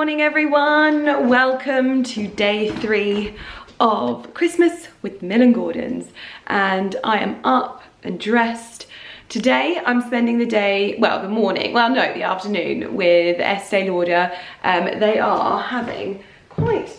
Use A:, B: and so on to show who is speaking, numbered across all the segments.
A: morning everyone, welcome to day 3 of Christmas with the Millen-Gordons, and I am up and dressed. Today I'm spending the day, well the afternoon with Estee Lauder. They are having quite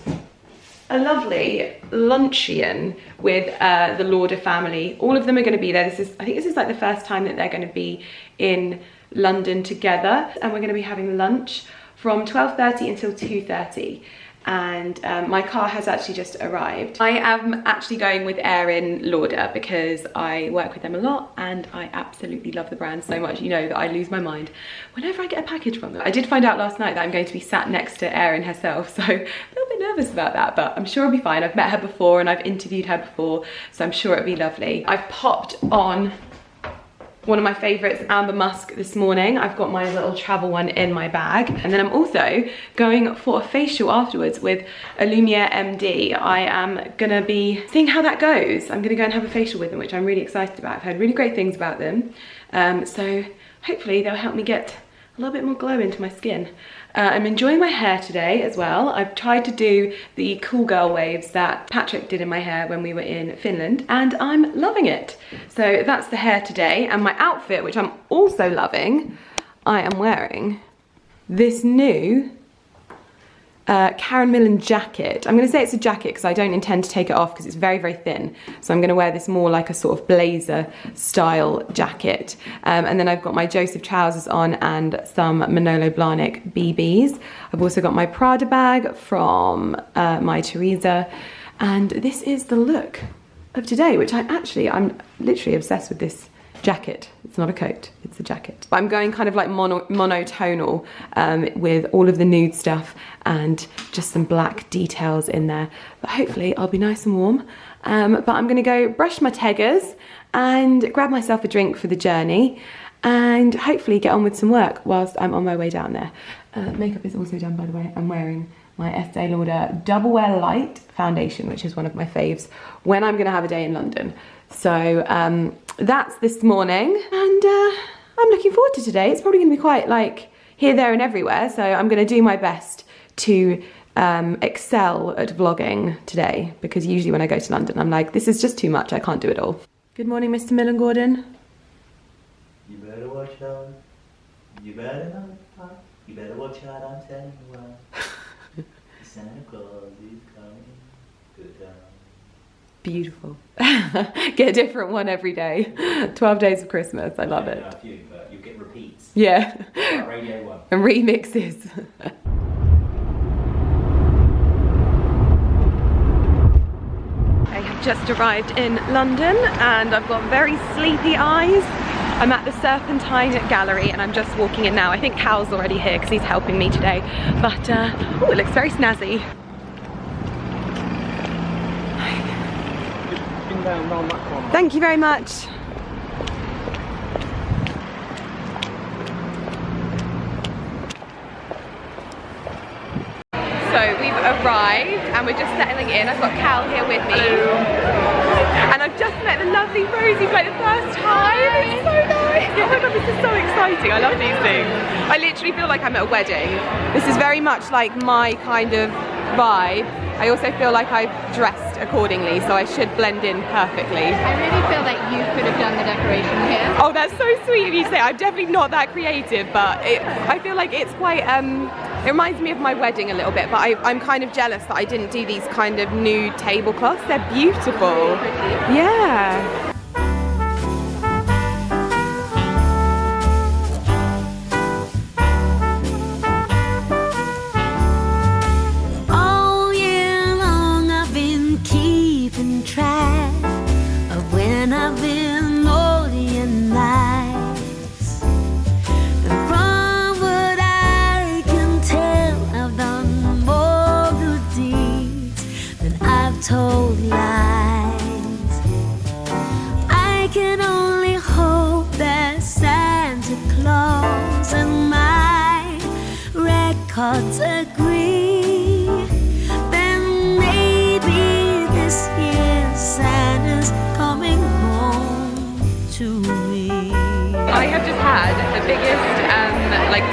A: a lovely luncheon with the Lauder family. All of them are going to be there. I think this is like the first time that they're going to be in London together, and we're going to be having lunch from 12:30 until 2:30, and my car has actually just arrived. I am actually going with AERIN Lauder because I work with them a lot and I absolutely love the brand so much. You know that I lose my mind whenever I get a package from them. I did find out last night that I'm going to be sat next to AERIN herself, so a little bit nervous about that, but I'm sure it'll be fine. I've met her before and I've interviewed her before, so I'm sure it'll be lovely. I've popped on one of my favorites, Amber Musk, this morning. I've got my little travel one in my bag, and then I'm also going for a facial afterwards with a Lumiere MD. I am gonna be seeing how that goes. I'm gonna go and have a facial with them, which I'm really excited about. I've heard really great things about them, so hopefully they'll help me get a little bit more glow into my skin. I'm enjoying my hair today as well. I've tried to do the cool girl waves that Patrick did in my hair when we were in Finland, and I'm loving it. So that's the hair today, and my outfit, which I'm also loving, I am wearing this new Karen Millen jacket. I'm going to say it's a jacket because I don't intend to take it off because it's very, very thin. So I'm going to wear this more like a sort of blazer style jacket. And then I've got my Joseph trousers on and some Manolo Blahnik BBs. I've also got my Prada bag from my Teresa. And this is the look of today, which I'm literally obsessed with this jacket. It's not a coat, it's a jacket. But I'm going kind of like monotonal with all of the nude stuff and just some black details in there. But hopefully I'll be nice and warm. But I'm gonna go brush my teggers and grab myself a drink for the journey and hopefully get on with some work whilst I'm on my way down there. Makeup is also done, by the way. I'm wearing my Estee Lauder Double Wear Light foundation, which is one of my faves when I'm gonna have a day in London. So that's this morning, and I'm looking forward to today. It's probably gonna be quite like here, there and everywhere, so I'm gonna do my best to excel at vlogging today, because usually when I go to London I'm like, this is just too much, I can't do it all. Good morning, Mr. Millen-Gordon.
B: You better watch out. You better not. You better watch out, I'm telling you why. Santa Claus is coming to town.
A: Beautiful. Get a different one every day. 12 days of Christmas, I love it.
B: A few, but you get repeats.
A: Yeah.
B: Like Radio 1.
A: And remixes. I have just arrived in London and I've got very sleepy eyes. I'm at the Serpentine Gallery and I'm just walking in now. I think Cal's already here because he's helping me today. But, oh, it looks very snazzy. Thank you very much. So we've arrived and we're just settling in. I've got Cal here with me. Hello. And I've just met the lovely Rosie for like the first time. It's so nice. Oh my god, this is so exciting. I love these things. I literally feel like I'm at a wedding. This is very much like my kind of vibe. I also feel like I've dressed accordingly, so I should blend in perfectly.
C: I really feel like you could have done the decoration here.
A: Oh, that's so sweet of you to say. I'm definitely not that creative, but I feel like it's quite, it reminds me of my wedding a little bit, but I'm kind of jealous that I didn't do these kind of nude tablecloths. They're beautiful. Yeah.
D: Told lies. I can only hope that Santa Claus and my records agree. Then maybe this year Santa's coming home to me.
A: I have just had the biggest like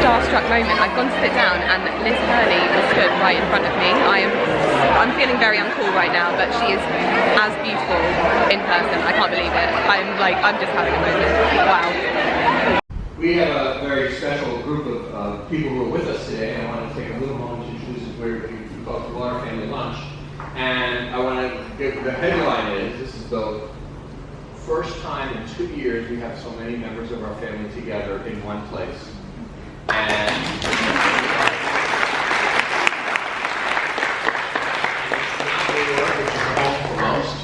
A: starstruck moment. I've gone to sit down and Liz Hurley was stood right in front of me. I'm feeling very uncool right now, but she is as beautiful in person. I can't believe it. I'm just having a moment. Wow.
E: We have a very special group of people who are with us today, and I want to take a little moment to introduce us. We call it the Lauder Family Lunch. And I want to get the headline is, this is the first time in 2 years we have so many members of our family together in one place. And New York, which is home for most.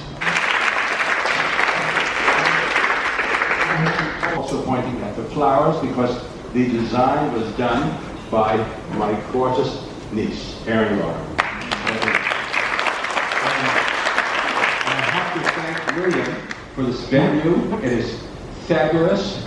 E: Also pointing at the flowers because the design was done by my gorgeous niece, AERIN Lauder. Lydia for this venue. It is fabulous.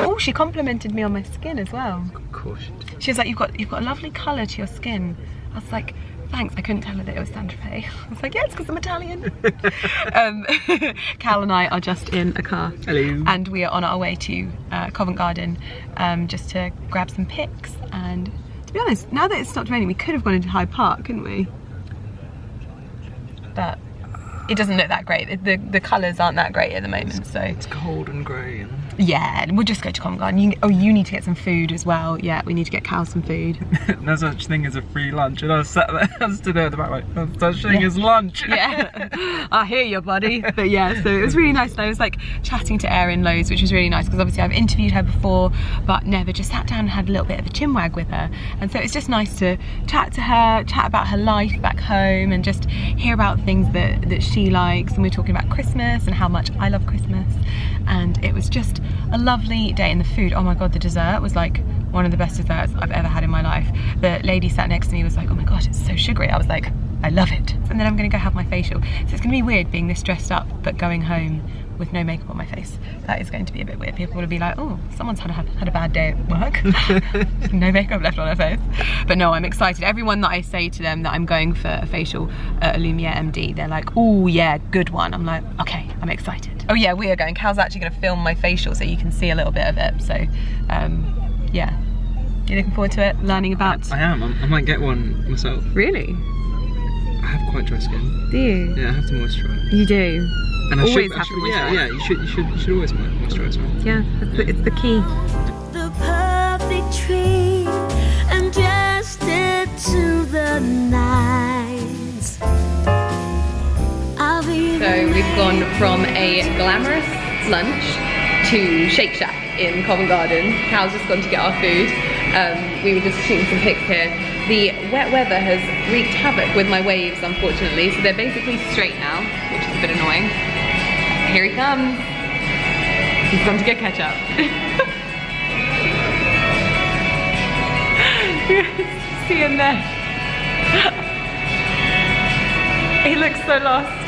A: Oh, she complimented me on my skin as well.
B: Of course you did.
A: She was like, you've got a lovely colour to your skin. I was like, thanks. I couldn't tell her that it was Santa Fe. I was like, yeah, it's because I'm Italian. Cal and I are just in a car.
B: Hello.
A: And we are on our way to Covent Garden just to grab some pics. And to be honest, now that it's stopped raining, we could have gone into Hyde Park, couldn't we? But it doesn't look that great. The colours aren't that great at the moment, so.
B: It's cold and grey. And
A: yeah, we'll just go to Covent Garden. You need to get some food as well. Yeah, we need to get Cal some food.
B: no such thing as a free lunch, and I was sat there, I stood there at the back like, no such thing as lunch.
A: Yeah, I hear you, buddy. But yeah, so it was really nice. And I was like chatting to AERIN loads, which was really nice because obviously I've interviewed her before, but never just sat down and had a little bit of a chinwag with her. And so it's just nice to chat to her, chat about her life back home, and just hear about things that she likes. And we're talking about Christmas and how much I love Christmas. And it was just a lovely day. And the food, oh my god, the dessert was like one of the best desserts I've ever had in my life. The lady sat next to me was like, oh my gosh, it's so sugary. I was like, I love it. And then I'm gonna go have my facial. So it's gonna be weird being this dressed up but going home with no makeup on my face. That is going to be a bit weird. People will be like, oh, someone's had a bad day at work. No makeup left on her face. But no, I'm excited. Everyone that I say to them that I'm going for a facial at Lumiere MD, they're like, oh yeah, good one. I'm like, okay, I'm excited. Oh yeah, we are going. Cal's actually gonna film my facial so you can see a little bit of it. So, yeah. You looking forward to it? Learning about...
B: I am. I might get one myself.
A: Really?
B: I have quite dry skin.
A: Do you?
B: Yeah, I have to moisturise.
A: You do?
B: And
A: always have to moisturise.
B: Yeah, you should always moisturise.
A: Yeah, it's the key.
D: The perfect tree and dressed it to the nines.
A: So we've gone from a glamorous lunch to Shake Shack in Covent Garden. Cal's just gone to get our food. We were just shooting some pics here. The wet weather has wreaked havoc with my waves, unfortunately, so they're basically straight now, which is a bit annoying. Here he comes. He's gone to get ketchup. See him there. He looks so lost.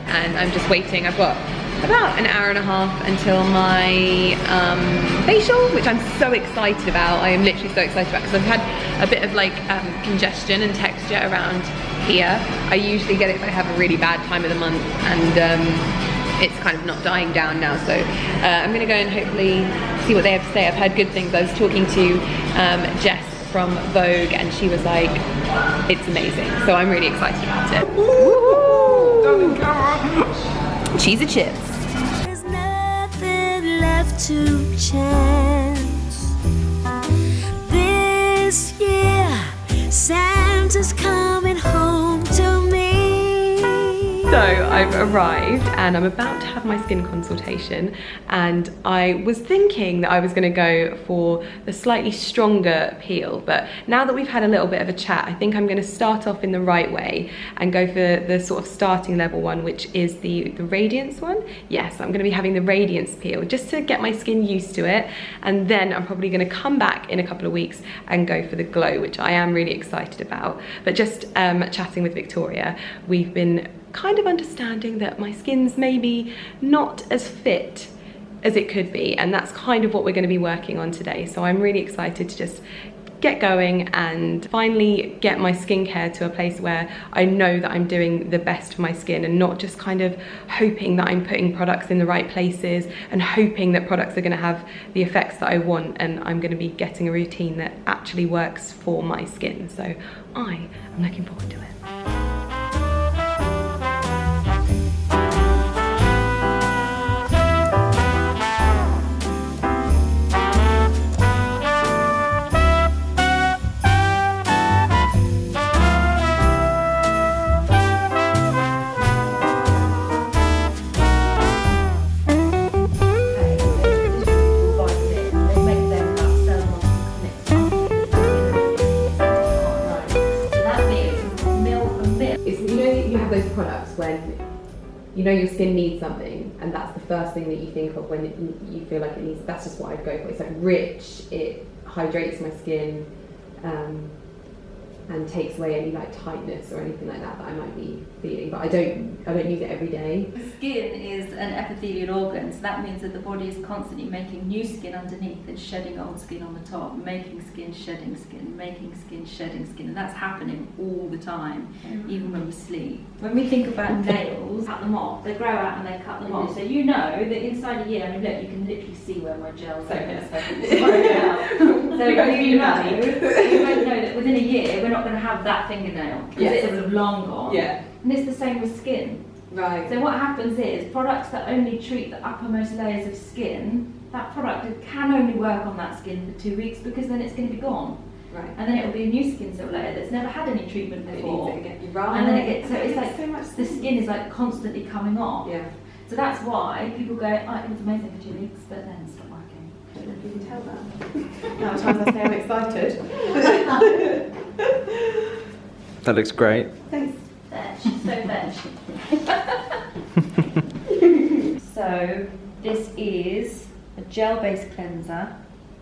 A: And I'm just waiting. I've got about an hour and a half until my facial, which I'm so excited about. I am literally so excited about because I've had a bit of like congestion and texture around here. I usually get it if I have a really bad time of the month, and it's kind of not dying down now. So I'm gonna go and hopefully see what they have to say. I've heard good things. I was talking to Jess from Vogue, and she was like, it's amazing. So I'm really excited about it. Cheese and chips.
D: There's nothing left to chance. This year, Santa's coming home to me.
A: So I've arrived and I'm about to have my skin consultation, and I was thinking that I was going to go for the slightly stronger peel, but now that we've had a little bit of a chat, I think I'm going to start off in the right way and go for the sort of starting level one, which is the Radiance one. Yes, I'm going to be having the Radiance peel just to get my skin used to it, and then I'm probably going to come back in a couple of weeks and go for the Glow, which I am really excited about. But just chatting with Victoria, we've been kind of understanding that my skin's maybe not as fit as it could be, and that's kind of what we're going to be working on today. So I'm really excited to just get going and finally get my skincare to a place where I know that I'm doing the best for my skin, and not just kind of hoping that I'm putting products in the right places and hoping that products are going to have the effects that I want, and I'm going to be getting a routine that actually works for my skin. So I am looking forward to it. Those products when you know your skin needs something, and that's the first thing that you think of when you feel like it needs. That's just what I'd go for. It's like rich, it hydrates my skin, and takes away any like tightness or anything like that I might be feeling. But I don't use it every day.
F: The skin is an epithelial organ, so that means that the body is constantly making new skin underneath and shedding old skin on the top, making skin, shedding skin, making skin, shedding skin, and that's happening all the time, even when we sleep. When we think about nails, cut them off, they grow out and they cut them off. So you know that inside a year, I mean look, you can literally see where my gel's going. So you won't know that within a year we're not going to have that fingernail because it's sort of long gone.
A: Yeah.
F: And it's the same with skin.
A: Right.
F: So what happens is products that only treat the uppermost layers of skin, that product can only work on that skin for 2 weeks, because then it's going to be gone.
A: Right.
F: And then it will be a new skin cell layer that's never had any treatment before.
A: Right.
F: And then it gets, so it's like so much, the skin is like constantly coming off.
A: Yeah.
F: So that's why people go, oh, it was amazing for 2 weeks, but then stop working. I don't know if you can tell that.
A: Now times I say I'm excited.
G: That looks great.
A: Thanks.
F: There, she's so veg. So this is a gel-based cleanser.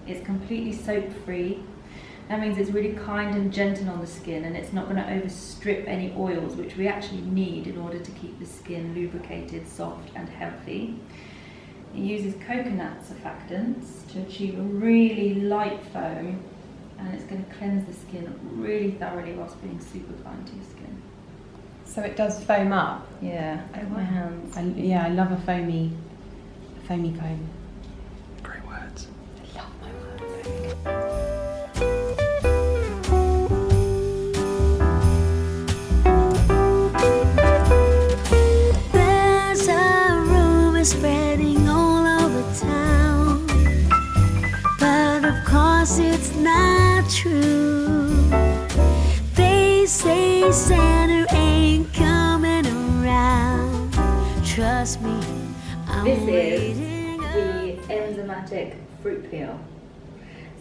F: It's completely soap-free. That means it's really kind and gentle on the skin, and it's not going to overstrip any oils, which we actually need in order to keep the skin lubricated, soft and healthy. It uses coconut surfactants to achieve a really light foam, and it's going to cleanse the skin really thoroughly whilst being super kind to your skin.
A: So it does foam up.
F: Yeah, over my hands.
A: I love a foamy foam.
G: Great words.
A: I love my words.
D: There's a rumor spreading all over town, but of course it's not true. They say Santa ain't coming around. Trust me, I'm
F: This is
D: waiting
F: the enzymatic fruit peel.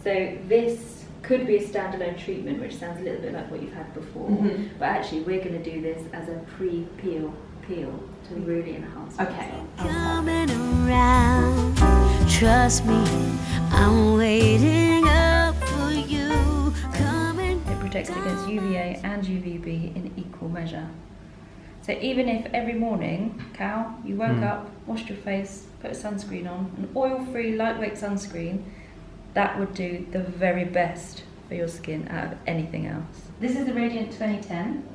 F: So this could be a standalone treatment, which sounds a little bit like what you've had before, but actually we're going to do this as a pre-peel to really enhance the result.
D: coming around. Trust me, I'm waiting up for you. Coming.
F: It protects against UVA and UVB in equal measure. So even if every morning, Cal, you woke up, washed your face, put a sunscreen on, an oil-free, lightweight sunscreen, that would do the very best for your skin out of anything else. This is the Radiant 2010.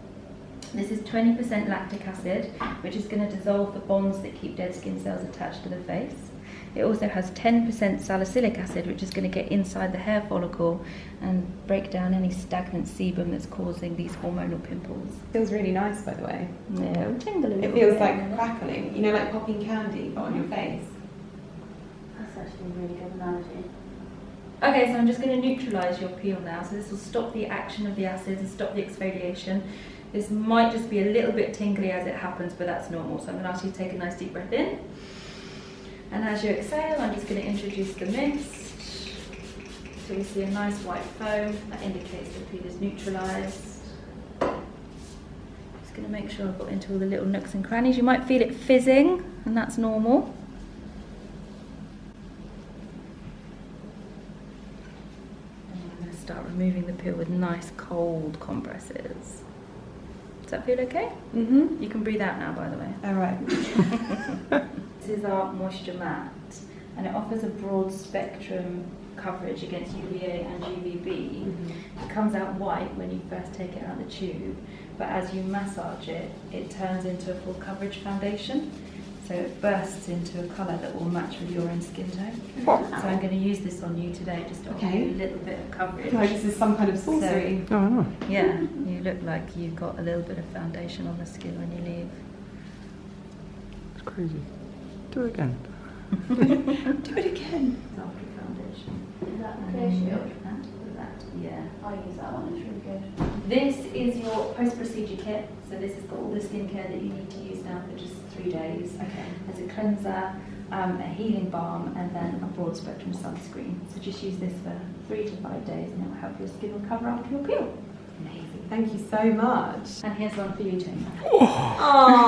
F: This is 20% lactic acid, which is going to dissolve the bonds that keep dead skin cells attached to the face. It also has 10% salicylic acid, which is going to get inside the hair follicle and break down any stagnant sebum that's causing these hormonal pimples.
A: Feels really nice, by the way.
F: Yeah, it'll tingle a little
A: It feels
F: bit.
A: like crackling. You know, like popping candy, but on your face.
F: That's actually a really good analogy. Okay, so I'm just going to neutralise your peel now. So this will stop the action of the acids and stop the exfoliation. This might just be a little bit tingly as it happens, but that's normal. So I'm going to ask you to take a nice deep breath in. And as you exhale, I'm just going to introduce the mist. So we see a nice white foam. That indicates the peel is neutralised. Just going to make sure I've got into all the little nooks and crannies. You might feel it fizzing, and that's normal. Start removing the peel with nice cold compresses. Does that feel okay? You can breathe out now, by the way.
A: All right.
F: This is our moisture mat, and it offers a broad spectrum coverage against UVA and UVB. It comes out white when you first take it out of the tube, but as you massage it, it turns into a full coverage foundation. So it bursts into a colour that will match with your own skin tone. So I'm going to use this on you today just to offer you a little bit of coverage.
A: Like this is some kind of sorcery.
F: So,
G: Oh, I know.
F: yeah, you look like you've got a little bit of foundation on the skin when you leave.
G: It's crazy. Do it again.
A: Do it again.
F: After foundation.
C: Is that the clear shield?
F: Yeah.
C: I use that one, it's really good.
F: This is your post-procedure kit. So this has got all the skincare that you need to use now for just 3 days.
A: Okay.
F: There's a cleanser, a healing balm, and then a broad spectrum sunscreen. So just use this for 3 to 5 days, and it will help your skin recover after your peel.
A: Amazing. Thank you so much.
F: And here's one for you, Tony.
A: Oh.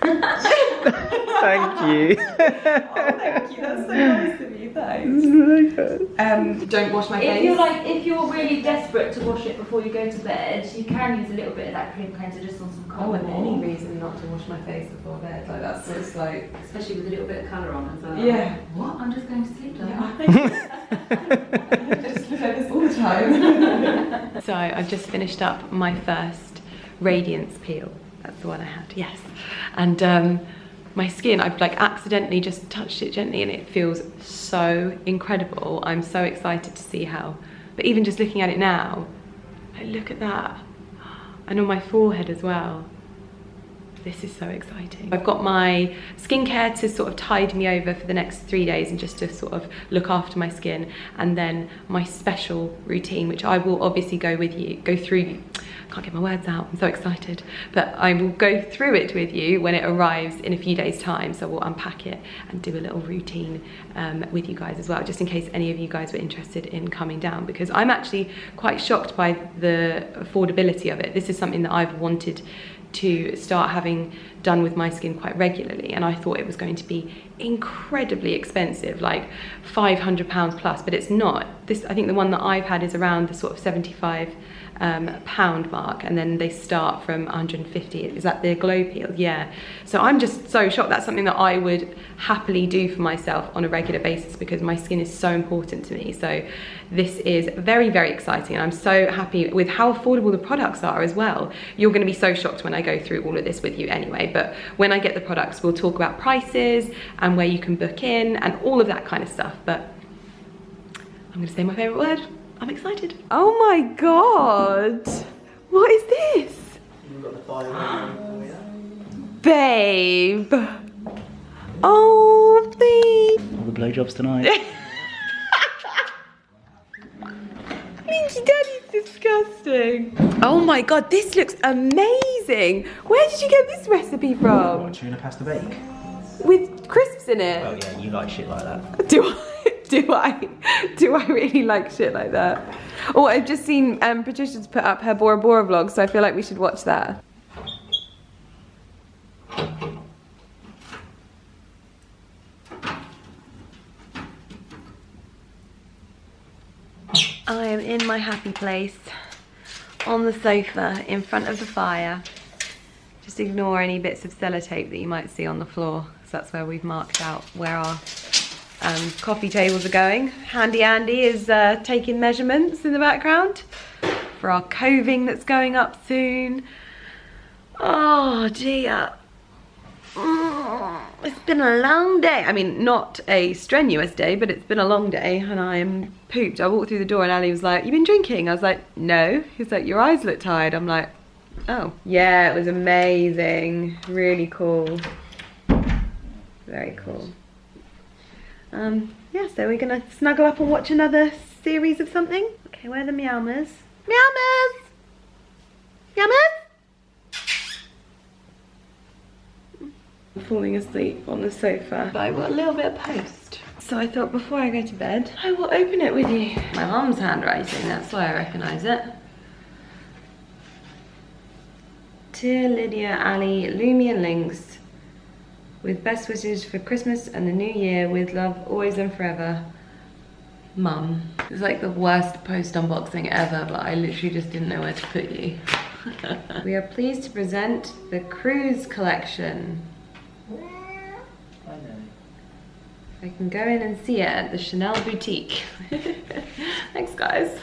G: Thank you.
A: Oh, thank you. That's so nice of you. Thanks. Don't wash my face.
F: If you're really desperate to wash it before you go to bed, you can use a little bit of that cream cleanser just on some
A: Oh,
F: cotton
A: and
F: wool.
A: any reason not to wash my face before bed. Like that's just like.
F: Especially with a little bit of colour on as well.
A: Yeah.
F: What? I'm just going to sleep now.
A: I just look like this all the time. So I've just finished up my first Radiance peel. That's the one I had, yes. And my skin, I've like accidentally just touched it gently and it feels so incredible. I'm so excited to see how, but even just looking at it now, like, look at that. And on my forehead as well. This is so exciting. I've got my skincare to sort of tide me over for the next 3 days and just to sort of look after my skin, and then my special routine, which I will obviously go through. Can't get my words out, I'm so excited. But I will go through it with you when it arrives in a few days' time. So we'll unpack it and do a little routine with you guys as well, just in case any of you guys were interested in coming down, because I'm actually quite shocked by the affordability of it. This is something that I've wanted to start having done with my skin quite regularly, and I thought it was going to be incredibly expensive, like £500 plus, but it's not. This, I think the one that I've had is around the sort of £75 mark, and then they start from 150. Is that the glow peel? Yeah. So I'm just so shocked. That's something that I would happily do for myself on a regular basis because my skin is so important to me. So this is very, very exciting, and I'm so happy with how affordable the products are as well. You're going to be so shocked when I go through all of this with you anyway, but when I get the products, we'll talk about prices and where you can book in and all of that kind of stuff. But I'm going to say my favourite word. I'm excited. Oh my god! What is this?
B: You've got the fire going for you.
A: Babe! Oh, babe!
B: All the blowjobs tonight.
A: Minky Daddy's disgusting. Oh my god, this looks amazing! Where did you get this recipe from?
B: What, tuna pasta bake?
A: With crisps in it?
B: Oh yeah, you like shit like that.
A: Do I really like shit like that? Oh, I've just seen Patricia's put up her Bora Bora vlog, so I feel like we should watch that. I am in my happy place on the sofa in front of the fire. Just ignore any bits of sellotape that you might see on the floor, because that's where we've marked out where our coffee tables are going. Handy Andy is taking measurements in the background for our coving that's going up soon. Oh dear. It's been a long day. I mean, not a strenuous day, but it's been a long day and I am pooped. I walked through the door and Ali was like, "You been drinking?" I was like, "No." He's like, "Your eyes look tired." I'm like, "Oh." Yeah, it was amazing. Really cool. Very cool. Yeah, so we're gonna snuggle up and watch another series of something. Okay, where are the meowmers? Meowmers! Meowmers! I'm falling asleep on the sofa, but I've got a little bit of post. So I thought before I go to bed, I will open it with you. My mum's handwriting, that's why I recognise it. Dear Lydia, Ali, Lumi and Links, with best wishes for Christmas and the New Year, with love always and forever, Mum. It's like the worst post unboxing ever, but I literally just didn't know where to put you. We are pleased to present the Cruise collection.
B: I know.
A: I can go in and see it at the Chanel boutique. Thanks, guys.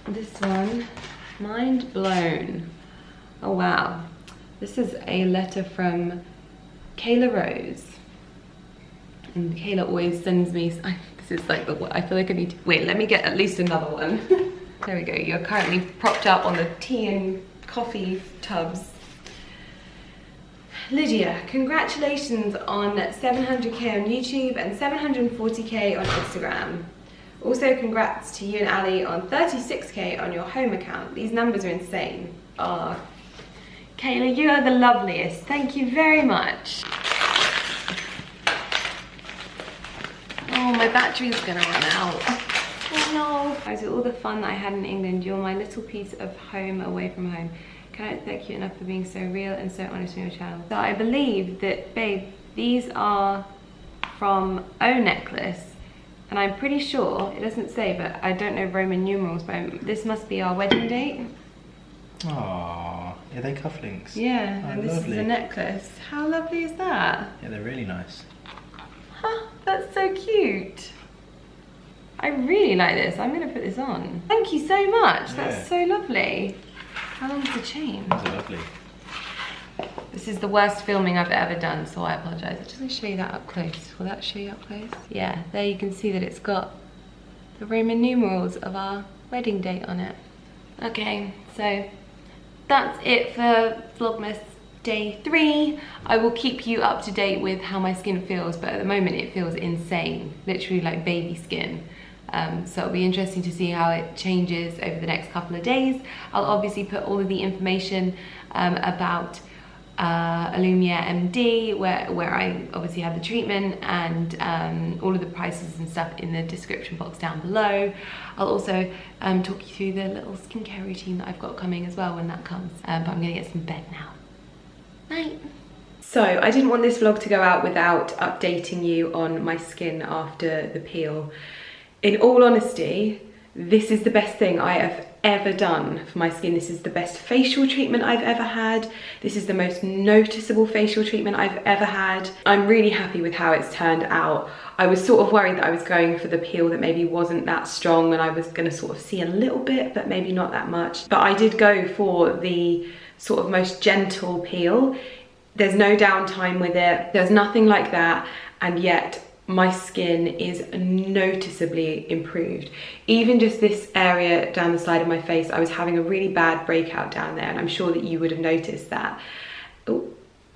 A: This one, mind blown. Oh wow. This is a letter from Kayla Rose. And Kayla always sends me, this is like I feel like I need to, wait, let me get at least another one. There we go, you're currently propped up on the tea and coffee tubs. Lydia, congratulations on 700k on YouTube and 740k on Instagram. Also congrats to you and Ali on 36k on your home account. These numbers are insane. Oh, Kayla, you are the loveliest. Thank you very much. Oh, my battery's gonna run out. Oh no. Guys, with all the fun that I had in England, you're my little piece of home away from home. Cannot thank you enough for being so real and so honest on your channel. So I believe that, babe, these are from O Necklace. And I'm pretty sure, it doesn't say, but I don't know Roman numerals, but this must be our wedding date.
B: Aww, are they cufflinks?
A: Yeah,
B: Oh,
A: and this
B: lovely.
A: is a necklace. How lovely is that?
B: Yeah, they're really nice.
A: Huh, that's so cute. I really like this. I'm gonna put this on. Thank you so much.
B: Yeah.
A: That's so lovely. How long's the chain?
B: These are lovely.
A: This is the worst filming I've ever done, so I apologise. I'm just gonna show you that up close. Will that show you up close? Yeah, there you can see that it's got the Roman numerals of our wedding date on it. Okay, so that's it for Vlogmas Day 3. I will keep you up to date with how my skin feels, but at the moment it feels insane, literally like baby skin. So it'll be interesting to see how it changes over the next couple of days. I'll obviously put all of the information about Illumia MD, where I obviously have the treatment, and all of the prices and stuff in the description box down below. I'll also talk you through the little skincare routine that I've got coming as well when that comes. But I'm gonna get some bed now. Night. So I didn't want this vlog to go out without updating you on my skin after the peel. In all honesty, this is the best thing I have ever done for my skin. This is the best facial treatment I've ever had. This is the most noticeable facial treatment I've ever had. I'm really happy with how it's turned out. I was sort of worried that I was going for the peel that maybe wasn't that strong and I was gonna sort of see a little bit, but maybe not that much. But I did go for the sort of most gentle peel. There's no downtime with it. There's nothing like that, and yet my skin is noticeably improved. Even just this area down the side of my face, I was having a really bad breakout down there, and I'm sure that you would have noticed that. Oh,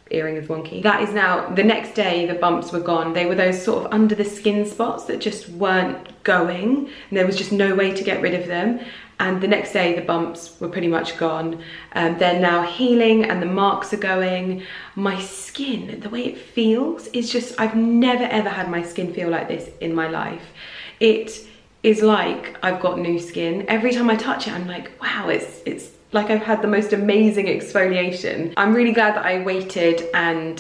A: earring is wonky. That is now, the next day the bumps were gone. They were those sort of under the skin spots that just weren't going, and there was just no way to get rid of them. And the next day the bumps were pretty much gone. They're now healing and the marks are going. My skin, the way it feels is just, I've never ever had my skin feel like this in my life. It is like I've got new skin. Every time I touch it, I'm like, wow, it's like I've had the most amazing exfoliation. I'm really glad that I waited and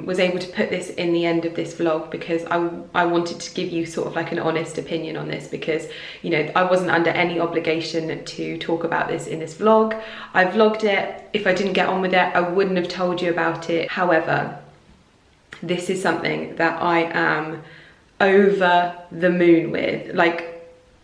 A: was able to put this in the end of this vlog, because I wanted to give you sort of like an honest opinion on this, because, you know, I wasn't under any obligation to talk about this in this vlog. I vlogged it. If I didn't get on with it, I wouldn't have told you about it. However, this is something that I am over the moon with. Like,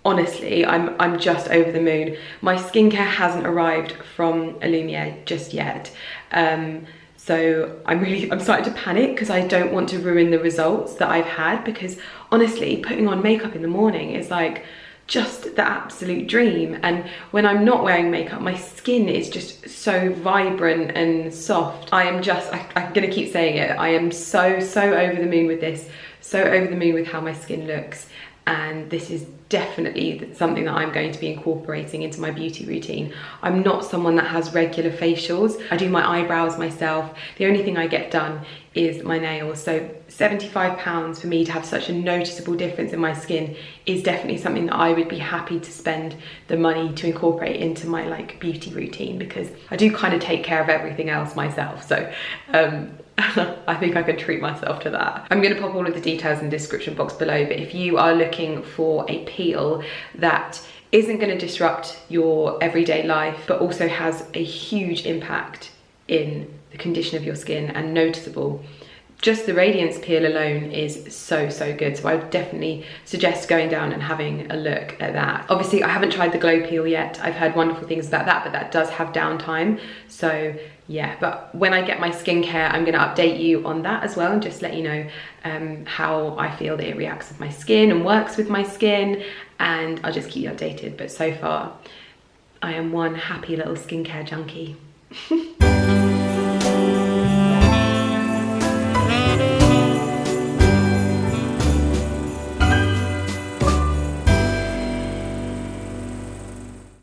A: honestly, I'm just over the moon. My skincare hasn't arrived from Illumia just yet. So I'm starting to panic because I don't want to ruin the results that I've had, because honestly, putting on makeup in the morning is like just the absolute dream. And when I'm not wearing makeup, my skin is just so vibrant and soft. I'm gonna keep saying it. I am so over the moon with this, so over the moon with how my skin looks. And this is definitely something that I'm going to be incorporating into my beauty routine. I'm not someone that has regular facials. I do my eyebrows myself. The only thing I get done is my nails. So £75 for me to have such a noticeable difference in my skin is definitely something that I would be happy to spend the money to incorporate into my like beauty routine, because I do kind of take care of everything else myself. So I think I can treat myself to that. I'm going to pop all of the details in the description box below, but if you are looking for a peel that isn't going to disrupt your everyday life, but also has a huge impact in the condition of your skin and noticeable, just the radiance peel alone is so good, so I would definitely suggest going down and having a look at that. Obviously I haven't tried the glow peel yet. I've heard wonderful things about that, but that does have downtime, so yeah. But when I get my skincare, I'm going to update you on that as well and just let you know how I feel that it reacts with my skin and works with my skin, and I'll just keep you updated. But so far I am one happy little skincare junkie.